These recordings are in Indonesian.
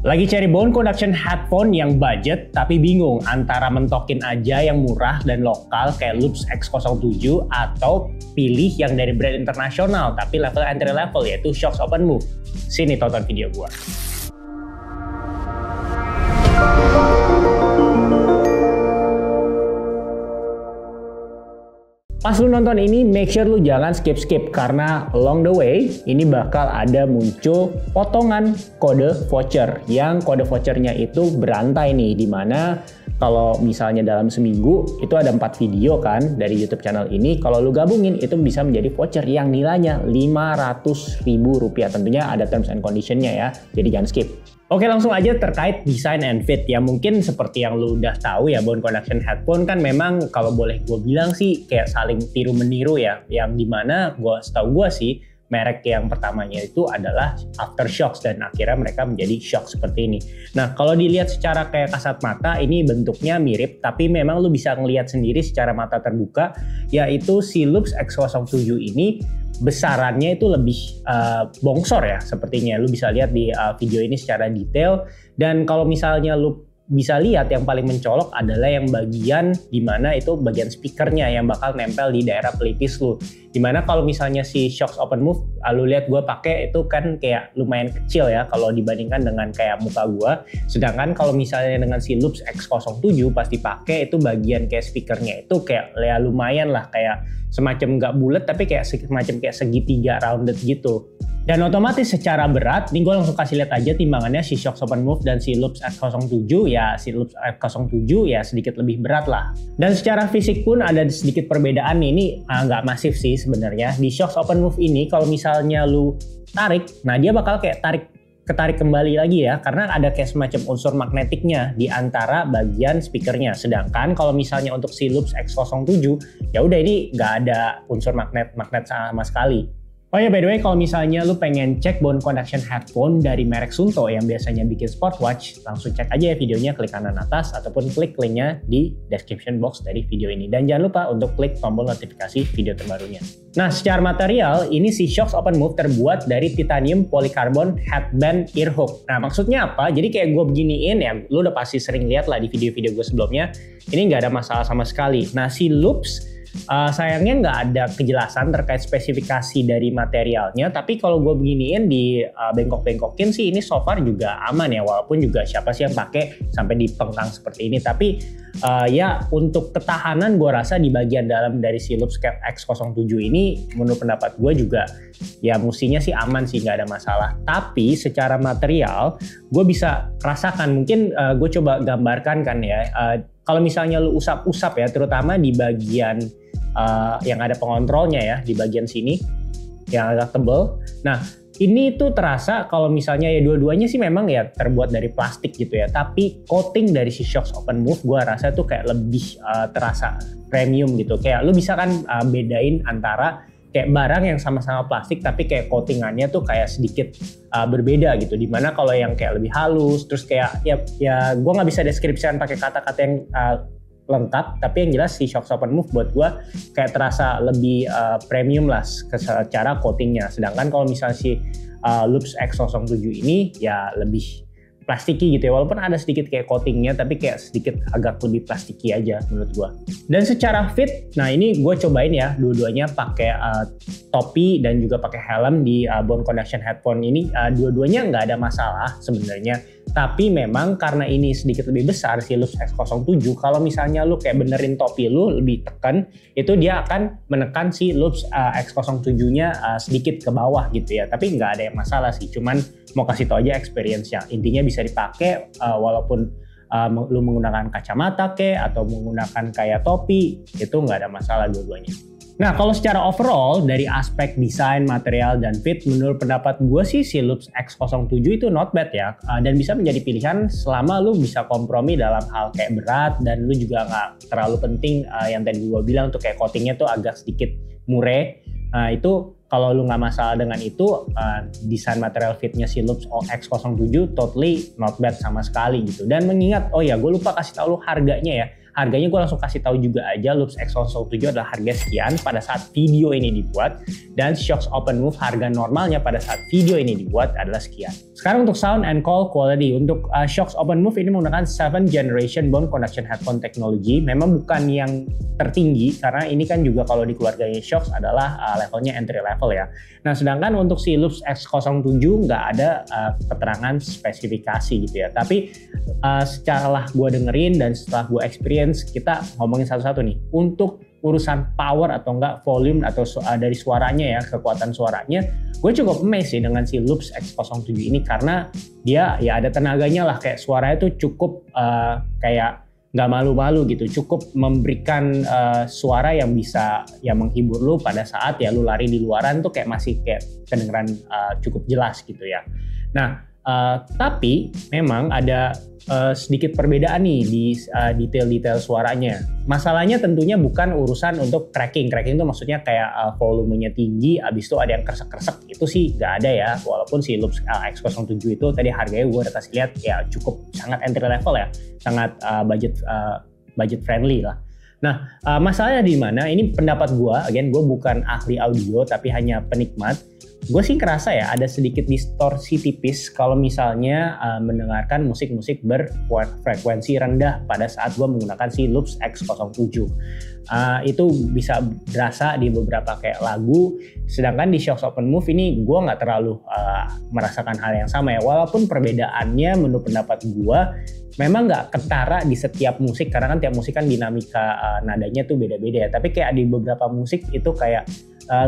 Lagi cari bone conduction headphone yang budget tapi bingung antara mentokin aja yang murah dan lokal kayak Loops X07 atau pilih yang dari brand internasional tapi level entry level yaitu Shokz Open Move. Sini tonton video gua. Pas lu nonton ini, make sure lu jangan skip karena along the way ini bakal ada muncul potongan kode voucher yang kode vouchernya itu berantai nih, dimana kalau misalnya dalam seminggu itu ada 4 video kan dari YouTube channel ini, kalau lu gabungin itu bisa menjadi voucher yang nilainya Rp500.000. Tentunya ada terms and conditionnya ya, jadi jangan skip. Oke, langsung aja terkait design and fit ya. Mungkin seperti yang lu udah tahu ya, bone conduction headphone kan memang kalau boleh gue bilang sih kayak saling tiru meniru ya. Yang dimana setahu gue sih merek yang pertamanya itu adalah Aftershokz dan akhirnya mereka menjadi Shokz seperti ini. Nah, kalau dilihat secara kayak kasat mata ini bentuknya mirip, tapi memang lu bisa ngelihat sendiri secara mata terbuka, yaitu si Loops X07 ini besarannya itu lebih bongsor ya sepertinya. Lu bisa lihat di video ini secara detail, dan kalau misalnya lu bisa lihat yang paling mencolok adalah yang bagian dimana itu bagian speakernya yang bakal nempel di daerah pelipis lu. Dimana kalau misalnya si Shokz Open Move, lu lihat gue pakai itu kan kayak lumayan kecil ya kalau dibandingkan dengan kayak muka gue. Sedangkan kalau misalnya dengan si Loops X07 pas dipakai itu bagian kayak speakernya itu kayak ya lumayan lah, kayak semacam nggak bulat tapi kayak semacam kayak segitiga rounded gitu. Dan otomatis secara berat, nih gue langsung kasih lihat aja timbangannya si Shokz Open Move dan si Loops X07 ya, si Loops X07 ya sedikit lebih berat lah. Dan secara fisik pun ada sedikit perbedaan nih, ini nggak masif sih sebenarnya. Di Shokz Open Move ini kalau misalnya lu tarik, nah dia bakal kayak ketarik kembali lagi ya, karena ada kayak semacam unsur magnetiknya di antara bagian speakernya. Sedangkan kalau misalnya untuk si Loops X07 ya udah ini nggak ada unsur magnet sama sekali. Oh ya, by the way, kalau misalnya lu pengen cek bone conduction headphone dari merek Suunto yang biasanya bikin smartwatch, langsung cek aja ya videonya, klik kanan atas ataupun klik linknya di description box dari video ini. Dan jangan lupa untuk klik tombol notifikasi video terbarunya. Nah, secara material, ini si Shokz Open Move terbuat dari titanium polycarbon headband earhook. Nah, maksudnya apa? Jadi kayak gue beginiin ya, lu udah pasti sering lihat lah di video-video gue sebelumnya, ini nggak ada masalah sama sekali. Nah, si Loops sayangnya nggak ada kejelasan terkait spesifikasi dari materialnya, tapi kalau gue beginiin di bengkok-bengkokin sih ini so far juga aman ya, walaupun juga siapa sih yang pakai sampai dipengkang seperti ini. Tapi ya untuk ketahanan gue rasa di bagian dalam dari si Loops X07 ini menurut pendapat gue juga ya mestinya sih aman sih, nggak ada masalah. Tapi secara material gue bisa rasakan, mungkin gue coba gambarkan kan ya, kalau misalnya lu usap-usap ya, terutama di bagian yang ada pengontrolnya ya, di bagian sini yang agak tebel. Nah, ini tuh terasa kalau misalnya ya dua-duanya sih memang ya terbuat dari plastik gitu ya, tapi coating dari si Shokz Open Move gua rasa tuh kayak lebih terasa premium gitu. Kayak lu bisa kan bedain antara kayak barang yang sama-sama plastik tapi kayak coatingannya tuh kayak sedikit berbeda gitu. Dimana kalau yang kayak lebih halus, terus kayak ya gue nggak bisa deskripsikan pakai kata-kata yang lengkap, tapi yang jelas si Shokz Open Move buat gue kayak terasa lebih premium lah secara coatingnya. Sedangkan kalau misalnya si Loops X07 ini ya lebih plastiki gitu ya, walaupun ada sedikit kayak coatingnya tapi kayak sedikit agak lebih plastiki aja menurut gua. Dan secara fit, nah ini gue cobain ya dua-duanya pakai topi dan juga pakai helm di bone conduction headphone ini, dua-duanya nggak ada masalah sebenarnya. Tapi memang karena ini sedikit lebih besar si Loops X07, kalau misalnya lu kayak benerin topi lu lebih tekan, itu dia akan menekan si Loops X07-nya sedikit ke bawah gitu ya. Tapi nggak ada yang masalah sih, cuman mau kasih tau aja experience-nya. Intinya bisa dipakai walaupun lu menggunakan kacamata atau menggunakan kayak topi, itu nggak ada masalah dua-duanya. Nah, kalau secara overall dari aspek desain, material, dan fit, menurut pendapat gue sih si Loops X07 itu not bad ya, dan bisa menjadi pilihan selama lu bisa kompromi dalam hal kayak berat dan lu juga nggak terlalu penting yang tadi gue bilang tuh kayak coatingnya tuh agak sedikit mure. Nah, itu kalau lu nggak masalah dengan itu, desain material fitnya si Loops X07 totally not bad sama sekali gitu. Dan mengingat, oh ya gue lupa kasih tau lu harganya ya. harganya gue langsung kasih tahu juga aja. Loops X07 adalah harga sekian pada saat video ini dibuat, dan Shokz Open Move harga normalnya pada saat video ini dibuat adalah sekian. Sekarang untuk sound and call quality, untuk Shokz Open Move ini menggunakan 7th generation bone conduction headphone technology. Memang bukan yang tertinggi karena ini kan juga kalau di keluarganya Shokz adalah levelnya entry level ya. Nah, sedangkan untuk si Loops X07 nggak ada keterangan spesifikasi gitu ya. Tapi setelah gue dengerin dan setelah gue experience, kita ngomongin satu-satu nih. Untuk urusan power atau enggak volume atau dari suaranya ya, kekuatan suaranya, gue cukup amazed sih dengan si Loops X07 ini karena dia ya ada tenaganya lah, kayak suaranya tuh cukup kayak nggak malu-malu gitu, cukup memberikan suara yang bisa ya menghibur lu pada saat ya lu lari di luaran tuh kayak masih kayak kedengeran cukup jelas gitu ya. Nah, tapi memang ada sedikit perbedaan nih di detail-detail suaranya. Masalahnya tentunya bukan urusan untuk cracking. Cracking itu maksudnya kayak volumenya tinggi, abis itu ada yang kresek-kresek. Itu sih nggak ada ya. Walaupun si Loops X07 itu tadi harganya gue udah kasih lihat ya cukup sangat entry level ya, sangat budget friendly lah. Nah, masalahnya di mana? Ini pendapat gue, again gue bukan ahli audio tapi hanya penikmat. Gue sih ngerasa ya ada sedikit distorsi tipis kalau misalnya mendengarkan musik-musik berfrekuensi rendah pada saat gue menggunakan si Loops X07. Itu bisa berasa di beberapa kayak lagu, sedangkan di Shokz Open Move ini gue nggak terlalu merasakan hal yang sama ya. Walaupun perbedaannya menurut pendapat gue memang nggak ketara di setiap musik, karena kan tiap musik kan dinamika nadanya tuh beda-beda ya. Tapi kayak di beberapa musik itu kayak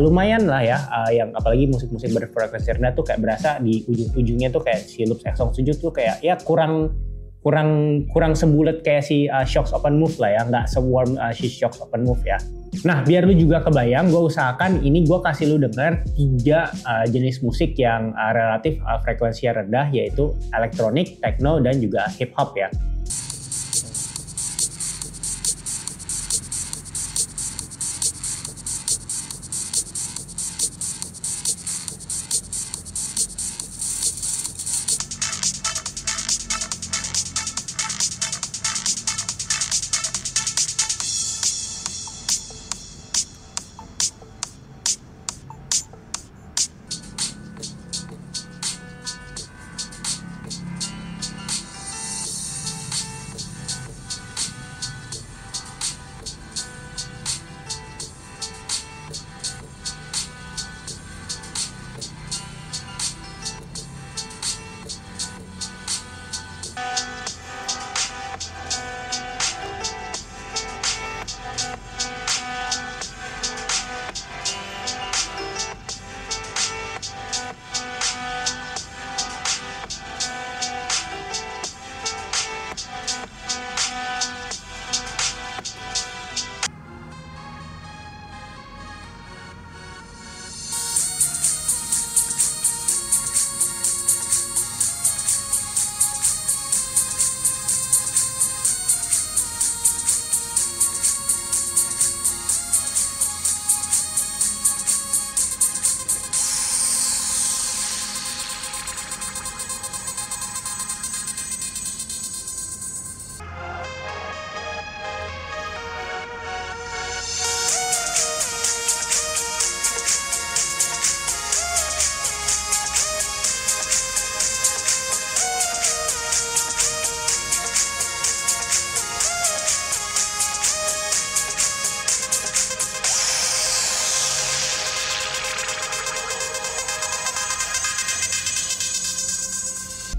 lumayan lah ya, yang apalagi musik-musik berfrekuensi rendah tuh kayak berasa di ujung-ujungnya tuh kayak si Loops X07 tuh kayak ya kurang sebulet kayak si Shokz Open Move lah ya, nggak se-warm si Shokz Open Move ya. Nah, biar lu juga kebayang, gue usahakan ini gue kasih lu denger 3 jenis musik yang relatif frekuensinya rendah, yaitu elektronik, techno, dan juga hip hop ya.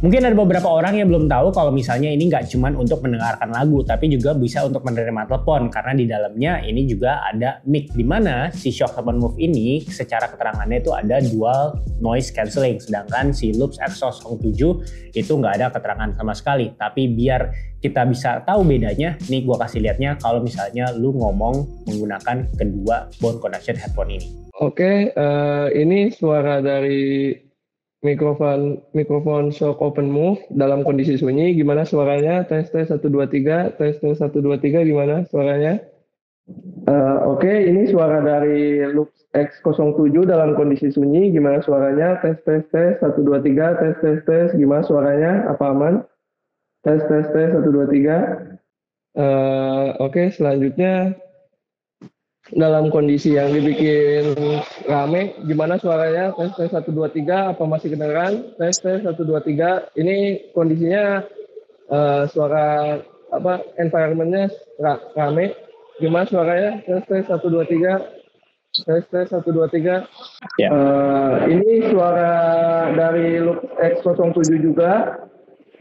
Mungkin ada beberapa orang yang belum tahu kalau misalnya ini nggak cuma untuk mendengarkan lagu, tapi juga bisa untuk menerima telepon, karena di dalamnya ini juga ada mic, di mana si Shokz Open Move ini secara keterangannya itu ada dual noise cancelling, sedangkan si Loops X07 itu nggak ada keterangan sama sekali. Tapi biar kita bisa tahu bedanya, nih gue kasih lihatnya kalau misalnya lu ngomong menggunakan kedua bone conduction headphone ini. Oke, ini suara dari mikrofon Shokz Open Move dalam kondisi sunyi. Gimana suaranya? Tes 1 2 3, tes 1 2 3, gimana suaranya? Oke, ini suara dari Loops X07 dalam kondisi sunyi. Gimana suaranya? Tes 1 2 3, tes. Gimana suaranya? Apa aman? Tes 1 2 3. Oke, selanjutnya dalam kondisi yang dibikin rame, gimana suaranya? Tes tes 1 2 3, apa masih kedengeran? Tes tes 1 2 3. Ini kondisinya suara apa? Environmentnya rame. Gimana suaranya? Tes tes 1 2 3. Tes tes 1 2 3. Ya. Ini suara dari Loop X07 juga.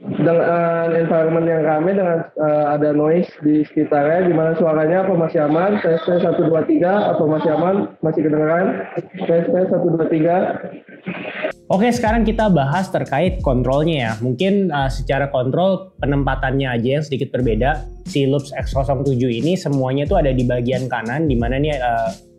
Dengan environment yang ramai dengan ada noise di sekitarnya, gimana suaranya? Apa masih aman? Tes tes 1 2 3, apa masih aman? Masih kedengeran? Tes tes 1 2 3. Oke, sekarang kita bahas terkait kontrolnya ya. Mungkin secara kontrol penempatannya aja yang sedikit berbeda. Si Loops X07 ini semuanya tuh ada di bagian kanan, dimana nih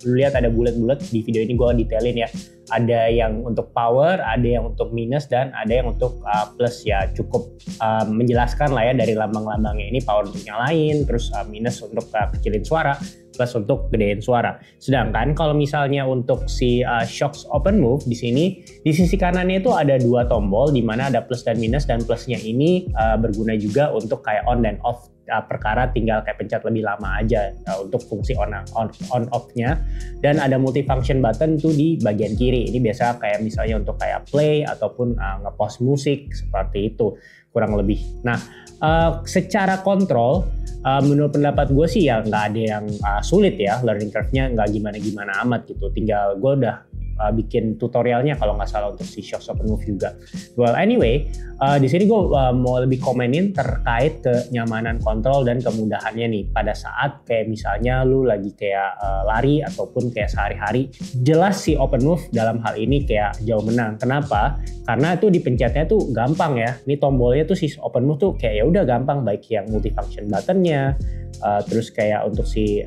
lu lihat ada bulat-bulat. Di video ini gue detailin ya. Ada yang untuk power, ada yang untuk minus, dan ada yang untuk plus ya. Cukup menjelaskan lah ya dari lambang-lambangnya ini, power untuk nyalain, terus minus untuk kecilin suara, plus untuk gedein suara. Sedangkan kalau misalnya untuk si Shocks Open Move di sini, di sisi kanannya itu ada dua tombol di mana ada plus dan minus, dan plusnya ini berguna juga untuk kayak on dan off, perkara tinggal kayak pencet lebih lama aja untuk fungsi on off-nya. Dan ada multifunction button tuh di bagian kiri. Ini biasa kayak misalnya untuk kayak play ataupun nge-pause musik, seperti itu kurang lebih. Nah, secara kontrol menurut pendapat gue sih ya nggak ada yang sulit ya, learning curve-nya nggak gimana-gimana amat gitu. Tinggal gue udah bikin tutorialnya kalau nggak salah untuk si Shocks Open Move juga. Well anyway, di sini gue mau lebih komenin terkait kenyamanan kontrol dan kemudahannya nih pada saat kayak misalnya lu lagi kayak lari ataupun kayak sehari-hari. Jelas si Open Move dalam hal ini kayak jauh menang. Kenapa? Karena itu dipencetnya tuh gampang ya. Ini tombolnya tuh si Open Move tuh kayak ya udah gampang, baik yang multifunction buttonnya, terus kayak untuk si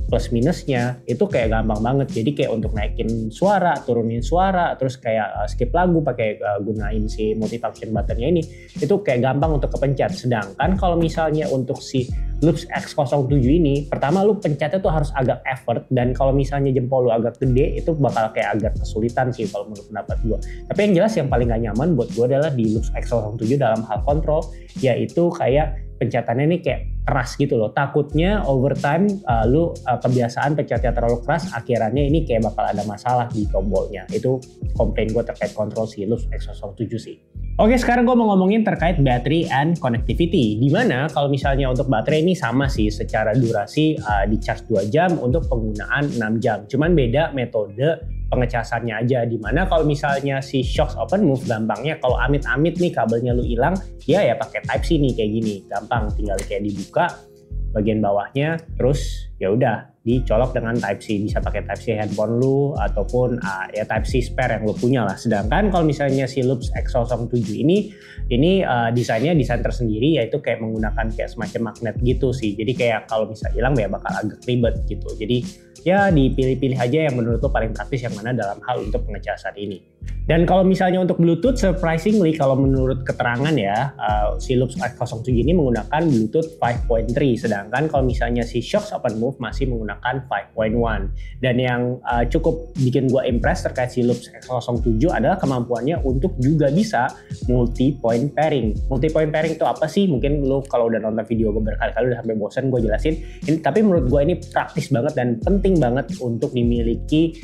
plus minusnya itu kayak gampang banget. Jadi kayak untuk naikin suara, turunin suara, terus kayak skip lagu pakai gunain si multifunction buttonnya ini, itu kayak gampang untuk kepencet. Sedangkan kalau misalnya untuk si Loops X07 ini, pertama lu pencetnya tuh harus agak effort, dan kalau misalnya jempol lu agak gede itu bakal kayak agak kesulitan sih kalau menurut pendapat gue. Tapi yang jelas yang paling gak nyaman buat gue adalah di Loops X07 dalam hal kontrol, yaitu kayak pencetannya ini kayak keras gitu loh. Takutnya over time lu kebiasaan pencetnya terlalu keras, akhirannya ini kayak bakal ada masalah di tombolnya. Itu komplain gue terkait kontrol si Loops X07 sih. Oke, sekarang gue mau ngomongin terkait battery and connectivity. Dimana kalau misalnya untuk baterai ini sama sih, secara durasi di charge 2 jam, untuk penggunaan 6 jam. Cuman beda metode pengecasannya aja, dimana kalau misalnya si Shocks Open Move gampangnya kalau amit-amit nih kabelnya lu hilang, ya pakai Type C nih kayak gini, gampang, tinggal kayak dibuka bagian bawahnya, terus ya udah dicolok dengan Type C. Bisa pakai Type C handphone lu ataupun ya Type C spare yang lu punya lah. Sedangkan kalau misalnya si Loops X07 ini desainnya desain tersendiri, yaitu kayak menggunakan kayak semacam magnet gitu sih. Jadi kayak kalau bisa hilang ya bakal agak ribet gitu. Jadi ya dipilih-pilih aja yang menurut lo paling praktis yang mana dalam hal untuk pengecasan ini. Dan kalau misalnya untuk Bluetooth, surprisingly kalau menurut keterangan ya, si Loops X07 ini menggunakan Bluetooth 5.3, sedangkan kalau misalnya si Shocks Open Move masih menggunakan 5.1. Dan yang cukup bikin gue impress terkait si Loops X07 adalah kemampuannya untuk juga bisa multi-point pairing. Multi-point pairing itu apa sih? Mungkin lo kalau udah nonton video gue berkali-kali udah sampai bosan gue jelasin. Tapi menurut gue ini praktis banget dan penting banget untuk dimiliki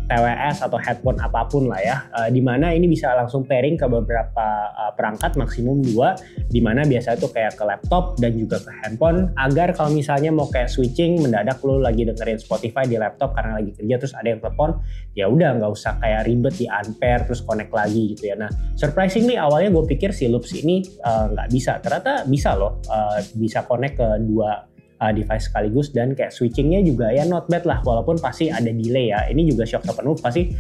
TWS atau headphone apapun lah ya, dimana ini bisa langsung pairing ke beberapa perangkat maksimum 2, dimana biasa itu kayak ke laptop dan juga ke handphone, agar kalau misalnya mau kayak switching mendadak lo lagi dengerin Spotify di laptop karena lagi kerja terus ada yang telepon, ya udah nggak usah kayak ribet di unpair terus connect lagi gitu ya. Nah, surprisingly awalnya gue pikir si Loops ini nggak bisa, ternyata bisa loh, bisa connect ke 2 device sekaligus, dan kayak switchingnya juga ya not bad lah, walaupun pasti ada delay ya. Ini juga Shocks Open Move pasti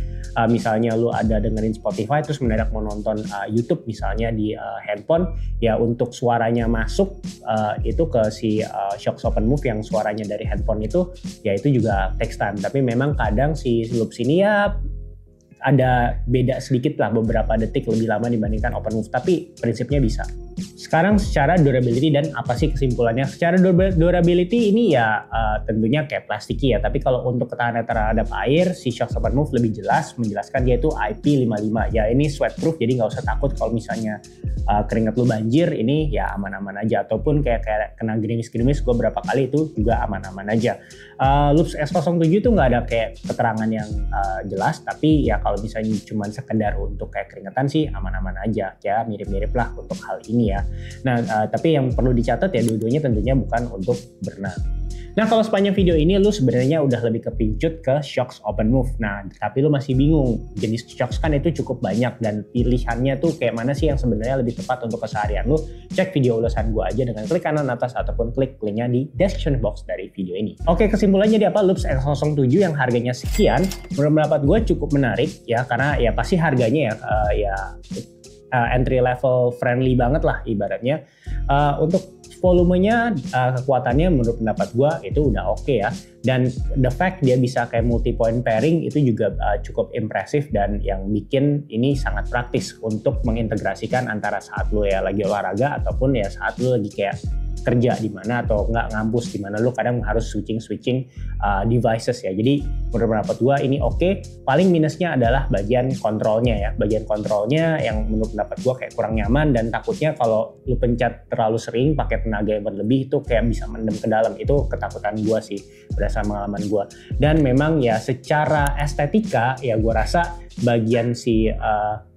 misalnya lu ada dengerin Spotify terus mendadak mau nonton YouTube misalnya di handphone, ya untuk suaranya masuk itu ke si Shocks Open Move yang suaranya dari handphone itu, ya itu juga takes time. Tapi memang kadang si Loops ini ya ada beda sedikit lah, beberapa detik lebih lama dibandingkan Open Move, tapi prinsipnya bisa. Sekarang secara durability dan apa sih kesimpulannya? Secara durability ini ya tentunya kayak plastiki ya, tapi kalau untuk ketahanan terhadap air, si Shox Open Move lebih jelas menjelaskan dia itu IP55. Ya ini sweatproof, jadi nggak usah takut kalau misalnya keringat lu banjir, ini ya aman-aman aja. Ataupun kayak kena gerimis-gerimis, gue berapa kali itu juga aman-aman aja. Loops X07 itu nggak ada kayak keterangan yang jelas, tapi ya kalau misalnya cuma sekedar untuk kayak keringetan sih aman-aman aja. Ya mirip-mirip lah untuk hal ini ya. Nah, tapi yang perlu dicatat ya dua-duanya tentunya bukan untuk berenang. Nah, kalau sepanjang video ini lu sebenarnya udah lebih kepincut ke Shox Open Move. Nah, tapi lu masih bingung. Jenis Shox kan itu cukup banyak dan pilihannya tuh kayak mana sih yang sebenarnya lebih tepat untuk keseharian lu. Cek video ulasan gua aja dengan klik kanan atas ataupun klik linknya di description box dari video ini. Oke, kesimpulannya jadi apa? Loops X07 yang harganya sekian, menurut pendapat gua cukup menarik ya, karena ya pasti harganya ya entry level friendly banget lah ibaratnya. Untuk volumenya, kekuatannya menurut pendapat gue itu udah oke ya. Dan the fact dia bisa kayak multi point pairing itu juga cukup impresif dan yang bikin ini sangat praktis untuk mengintegrasikan antara saat lo ya lagi olahraga ataupun ya saat lo lagi kayak kerja di mana atau nggak ngampus di mana lo kadang harus switching devices ya. Jadi menurut pendapat gua ini oke. Paling minusnya adalah bagian kontrolnya ya. Bagian kontrolnya yang menurut pendapat gua kayak kurang nyaman dan takutnya kalau lo pencet terlalu sering pakai tenaga yang berlebih itu kayak bisa mendem ke dalam. Itu ketakutan gua sih berdasarkan pengalaman gua. Dan memang ya secara estetika ya gua rasa bagian si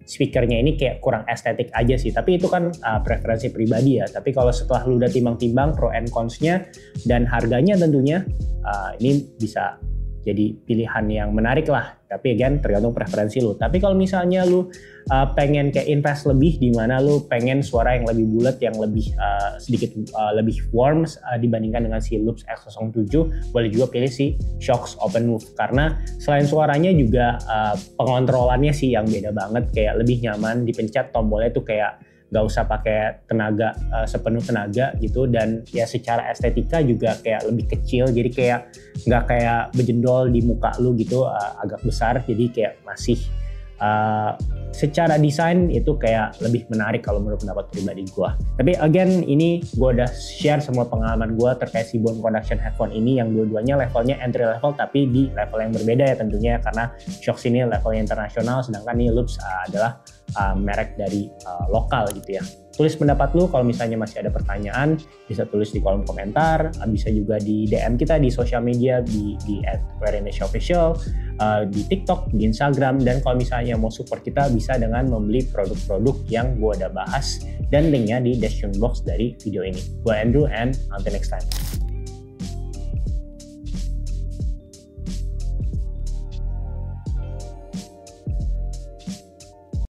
speakernya ini kayak kurang estetik aja sih, tapi itu kan preferensi pribadi ya. Tapi kalau setelah lu udah timbang-timbang pro and cons-nya dan harganya tentunya ini bisa jadi pilihan yang menarik lah. Tapi again tergantung preferensi lu. Tapi kalau misalnya lu pengen kayak invest lebih di mana lu pengen suara yang lebih bulat, yang lebih sedikit lebih warm dibandingkan dengan si Loops X07, boleh juga pilih si Shox Open Move karena selain suaranya juga pengontrolannya sih yang beda banget, kayak lebih nyaman dipencet tombolnya tuh kayak nggak usah pakai tenaga sepenuh tenaga gitu, dan ya secara estetika juga kayak lebih kecil, jadi kayak nggak kayak bejendol di muka lu gitu, agak besar, jadi kayak masih secara desain itu kayak lebih menarik kalau menurut pendapat pribadi gue. Tapi again ini gue udah share semua pengalaman gue terkait si Bone Conduction headphone ini yang dua-duanya levelnya entry level tapi di level yang berbeda ya tentunya, karena Shox ini levelnya internasional sedangkan ini Loops adalah merek dari lokal gitu ya. Tulis pendapat lu, kalau misalnya masih ada pertanyaan bisa tulis di kolom komentar, bisa juga di DM kita di sosial media di @wearindesiaofficial, di TikTok, di Instagram, dan kalau misalnya mau support kita bisa dengan membeli produk-produk yang gue udah bahas dan linknya di description box dari video ini. Gue Andrew and until next time.